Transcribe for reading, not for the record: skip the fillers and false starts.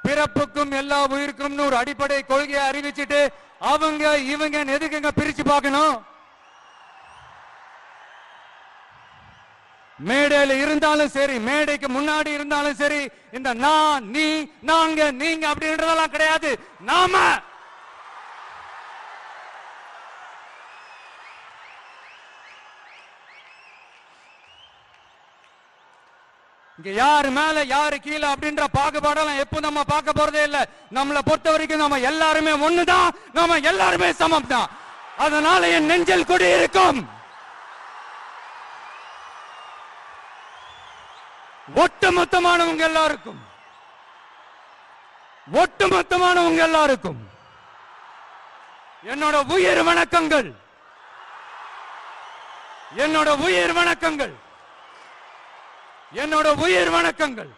பிறப்புக்கும் எல்லா உயிருக்கும் ஒரு அடிப்படை கொள்கையை அறிவிச்சுட்டு அவங்க இவங்க எதுக்குங்க பிரிச்சு பார்க்கணும்? மேடையில இருந்தாலும் சரி, மேடைக்கு முன்னாடி இருந்தாலும் சரி, இந்த நான், நீ, நாங்க, நீங்க அப்படின்றதெல்லாம் கிடையாது. நாம இங்க யாரு மேல யாரு கீழே அப்படின்ற பாகுபாடெல்லாம் எப்போ நம்ம பார்க்க போறதே இல்ல. நம்மளை பொறுத்த வரைக்கும் நம்ம எல்லாருமே ஒண்ணுதான், நம்ம எல்லாருமே சமம் தான். அதனால என் நெஞ்சில் கொடி இருக்கும். ஒட்டுமொத்தமானவங்க எல்லாருக்கும், ஒட்டுமொத்தமானவங்க எல்லாருக்கும் என்னோட உயிர் வணக்கங்கள், என்னோட உயிர் வணக்கங்கள், என்னோட உயிர் வணக்கங்கள்.